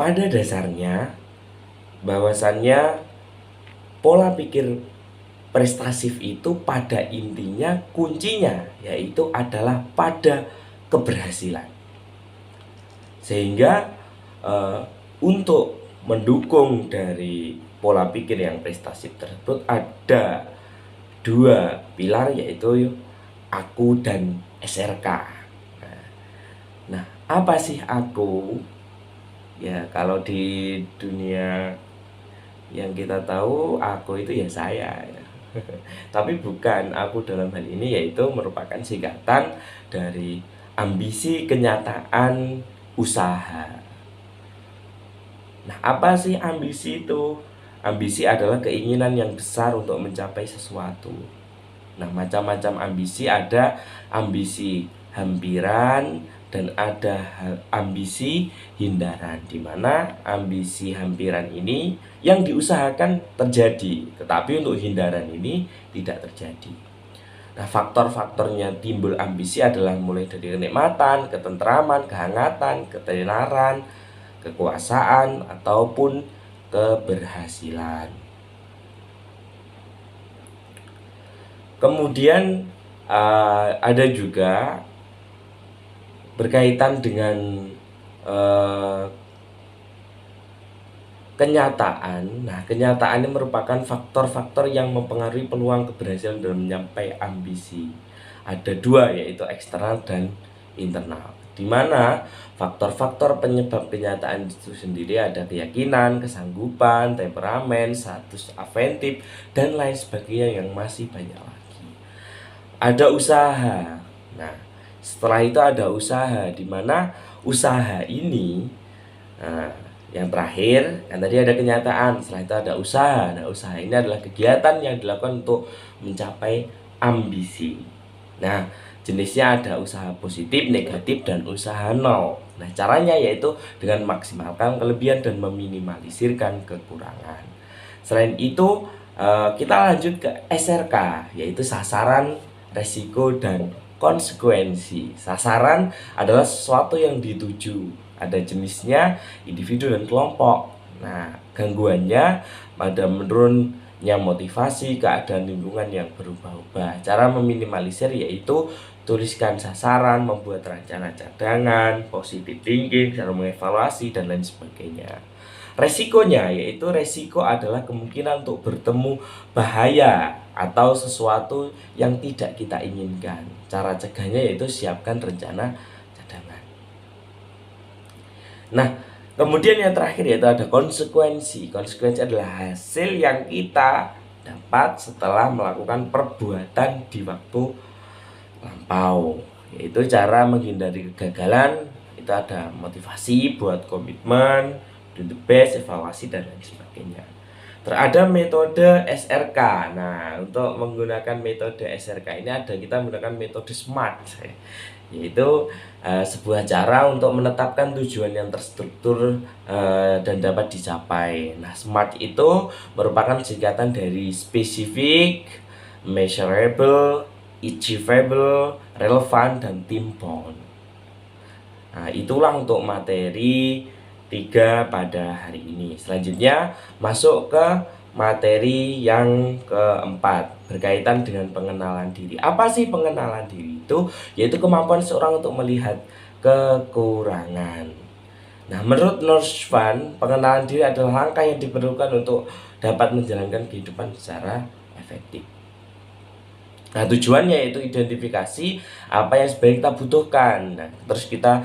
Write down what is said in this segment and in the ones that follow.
pada dasarnya bahwasannya pola pikir prestasif itu pada intinya kuncinya yaitu adalah pada keberhasilan. Sehingga untuk mendukung dari pola pikir yang prestasif tersebut ada dua pilar yaitu aku dan SRK. Nah, apa sih aku? Ya, kalau di dunia yang kita tahu aku itu ya saya ya. Tapi bukan, aku dalam hal ini yaitu merupakan singkatan dari ambisi kenyataan usaha. Nah, apa sih ambisi itu? Ambisi adalah keinginan yang besar untuk mencapai sesuatu. Nah, macam-macam ambisi, ada ambisi hampiran dan ada ambisi hindaran, di mana ambisi hampiran ini yang diusahakan terjadi, tetapi untuk hindaran ini tidak terjadi. Nah, faktor-faktornya timbul ambisi adalah mulai dari kenikmatan, ketentraman, kehangatan, ketenaran, kekuasaan, ataupun keberhasilan. Kemudian ada juga berkaitan dengan kenyataan. Nah, kenyataan ini merupakan faktor-faktor yang mempengaruhi peluang keberhasilan dalam mencapai ambisi. Ada dua, yaitu eksternal dan internal, di mana faktor-faktor penyebab kenyataan itu sendiri ada keyakinan, kesanggupan, temperamen, status afektif, dan lain sebagainya yang masih banyak lagi. Ada usaha. Nah, setelah itu ada usaha, di mana usaha ini yang terakhir kan tadi ada kenyataan, setelah itu ada usaha. Nah, usaha ini adalah kegiatan yang dilakukan untuk mencapai ambisi. Nah, jenisnya ada usaha positif, negatif, dan usaha nol. Nah, caranya yaitu dengan maksimalkan kelebihan dan meminimalisirkan kekurangan. Selain itu, kita lanjut ke SRK, yaitu sasaran, resiko, dan konsekuensi. Sasaran adalah sesuatu yang dituju, ada jenisnya individu dan kelompok. Nah, gangguannya pada menurunnya motivasi, keadaan lingkungan yang berubah-ubah. Cara meminimalisir yaitu tuliskan sasaran, membuat rencana cadangan, positive thinking, cara mengevaluasi, dan lain sebagainya. Resikonya yaitu resiko adalah kemungkinan untuk bertemu bahaya atau sesuatu yang tidak kita inginkan. Cara cegahnya yaitu siapkan rencana cadangan. Nah, kemudian yang terakhir yaitu ada konsekuensi. Konsekuensi adalah hasil yang kita dapat setelah melakukan perbuatan di waktu lampau, yaitu cara menghindari kegagalan. Itu ada motivasi buat komitmen, do the best, evaluasi, dan lain sebagainya. Terada metode SRK. Nah, untuk menggunakan metode SRK ini kita menggunakan metode SMART, yaitu sebuah cara untuk menetapkan tujuan yang terstruktur dan dapat dicapai. Nah, SMART itu merupakan singkatan dari specific, measurable, achievable, relevant, dan team bound. Nah, itulah untuk materi 3 pada hari ini. Selanjutnya masuk ke materi yang keempat, berkaitan dengan pengenalan diri. Apa sih pengenalan diri itu? Yaitu kemampuan seorang untuk melihat kekurangan. Nah, menurut Norsvan, pengenalan diri adalah langkah yang diperlukan untuk dapat menjalankan kehidupan secara efektif. Nah, tujuannya yaitu identifikasi apa yang sebenarnya kita butuhkan. Nah, terus kita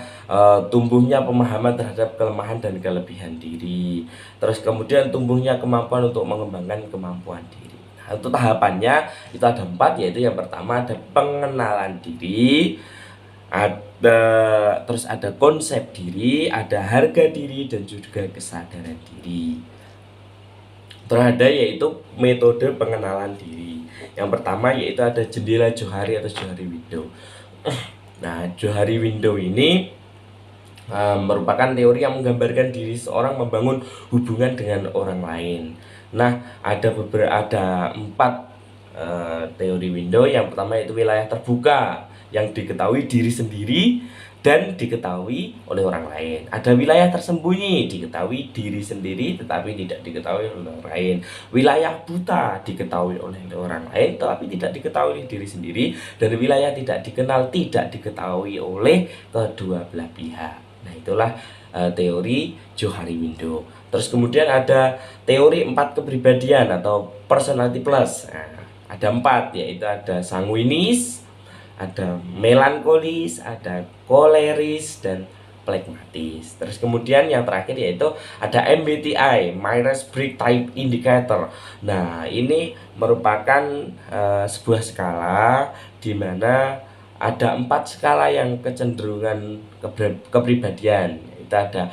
tumbuhnya pemahaman terhadap kelemahan dan kelebihan diri. Terus kemudian tumbuhnya kemampuan untuk mengembangkan kemampuan diri. Nah, untuk tahapannya itu ada 4, yaitu yang pertama ada pengenalan diri, terus ada konsep diri, ada harga diri, dan juga kesadaran diri. Terada yaitu metode pengenalan diri. Yang pertama yaitu ada jendela Johari atau Johari window. Nah, Johari window ini merupakan teori yang menggambarkan diri seorang membangun hubungan dengan orang lain. Nah, ada 4 teori window. Yang pertama yaitu wilayah terbuka, yang diketahui diri sendiri dan diketahui oleh orang lain. Ada wilayah tersembunyi, diketahui diri sendiri tetapi tidak diketahui oleh orang lain. Wilayah buta diketahui oleh orang lain tetapi tidak diketahui oleh diri sendiri. Dan wilayah tidak dikenal tidak diketahui oleh kedua belah pihak. Nah, itulah teori Johari Window. Terus kemudian ada teori 4 kepribadian atau personality plus. Nah, ada 4, yaitu ada sanguinis, ada melankolis, ada koleris, dan plekmatis. Terus kemudian yang terakhir yaitu ada MBTI, Myers-Briggs Type Indicator. Nah, ini merupakan sebuah skala di mana ada 4 skala yang kecenderungan kepribadian. Itu ada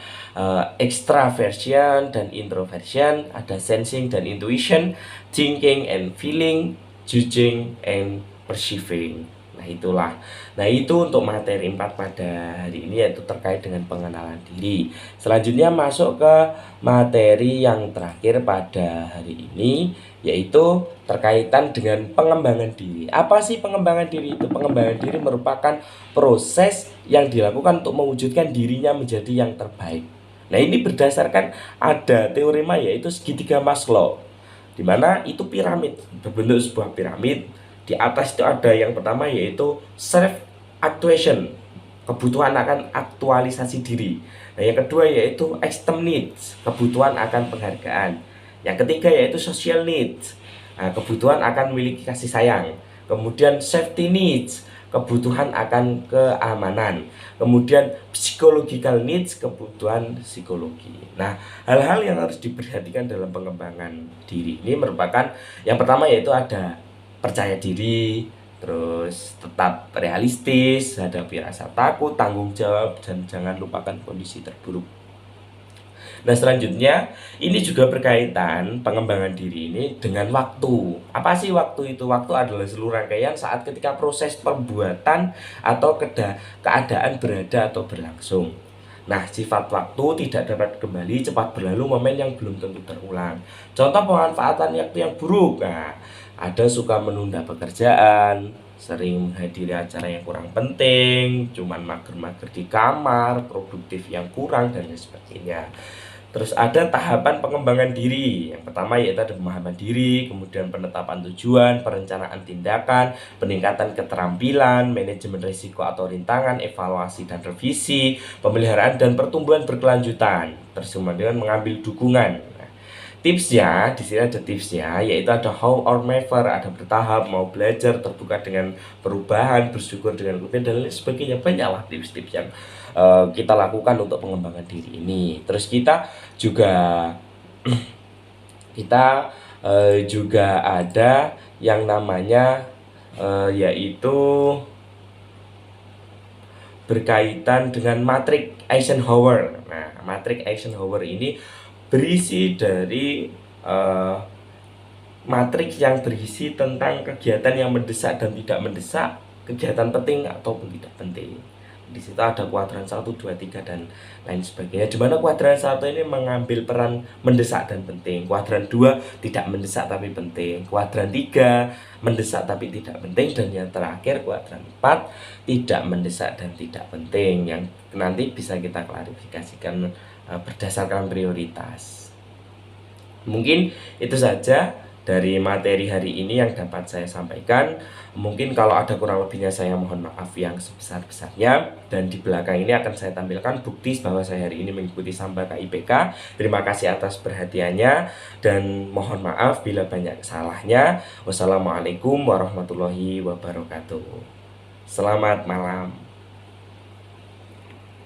extraversion dan introversion, ada sensing dan intuition, thinking and feeling, judging and perceiving. Nah, itulah. Nah, itu untuk materi 4 pada hari ini, yaitu terkait dengan pengenalan diri. Selanjutnya masuk ke materi yang terakhir pada hari ini, yaitu terkaitan dengan pengembangan diri. Apa sih pengembangan diri itu? Pengembangan diri merupakan proses yang dilakukan untuk mewujudkan dirinya menjadi yang terbaik. Nah, ini berdasarkan ada teorema yaitu segitiga Maslow, di mana itu piramid, berbentuk sebuah piramid. Di atas itu ada yang pertama yaitu self actuation, kebutuhan akan aktualisasi diri. Nah, yang kedua yaitu external needs, kebutuhan akan penghargaan. Yang ketiga yaitu social needs, kebutuhan akan memiliki kasih sayang. Kemudian safety needs, kebutuhan akan keamanan. Kemudian psychological needs, kebutuhan psikologi. Nah, hal-hal yang harus diperhatikan dalam pengembangan diri ini merupakan yang pertama yaitu ada percaya diri, terus tetap realistis, hadapi rasa takut, tanggung jawab, dan jangan lupakan kondisi terburuk. Nah, selanjutnya ini juga berkaitan pengembangan diri ini dengan waktu. Apa sih waktu itu? Waktu adalah seluruh rangkaian saat ketika proses perbuatan atau keadaan berada atau berlangsung. Nah, sifat waktu tidak dapat kembali, cepat berlalu, momen yang belum tentu terulang. Contoh pemanfaatan waktu yang buruk. Nah, ada suka menunda pekerjaan, sering menghadiri acara yang kurang penting, cuman mager-mager di kamar, produktif yang kurang, dan lain sebagainya. Terus ada tahapan pengembangan diri. Yang pertama yaitu ada pemahaman diri, kemudian penetapan tujuan, perencanaan tindakan, peningkatan keterampilan, manajemen risiko atau rintangan, evaluasi dan revisi, pemeliharaan dan pertumbuhan berkelanjutan. Terus kemudian mengambil dukungan. Tipsnya, di sini ada tipsnya, yaitu ada how or never, ada bertahap, mau belajar, terbuka dengan perubahan, bersyukur dengan rutin, dan lain sebagainya. Banyaklah tips-tips yang kita lakukan untuk pengembangan diri ini. Terus kita juga ada yang namanya yaitu berkaitan dengan matriks Eisenhower. Nah, matriks Eisenhower ini berisi dari matriks yang berisi tentang kegiatan yang mendesak dan tidak mendesak, kegiatan penting ataupun tidak penting. Di situ ada kuadran 1, 2, 3 dan lain sebagainya. Di mana kuadran 1 ini mengambil peran mendesak dan penting. Kuadran 2 tidak mendesak tapi penting. Kuadran 3 mendesak tapi tidak penting, dan yang terakhir kuadran 4 tidak mendesak dan tidak penting, yang nanti bisa kita klarifikasikan berdasarkan prioritas. Mungkin itu saja dari materi hari ini yang dapat saya sampaikan. Mungkin kalau ada kurang lebihnya saya mohon maaf yang sebesar-besarnya. Dan di belakang ini akan saya tampilkan bukti bahwa saya hari ini mengikuti Sambaka IPK. Terima kasih atas perhatiannya dan mohon maaf bila banyak kesalahannya. Wassalamualaikum warahmatullahi wabarakatuh. Selamat malam.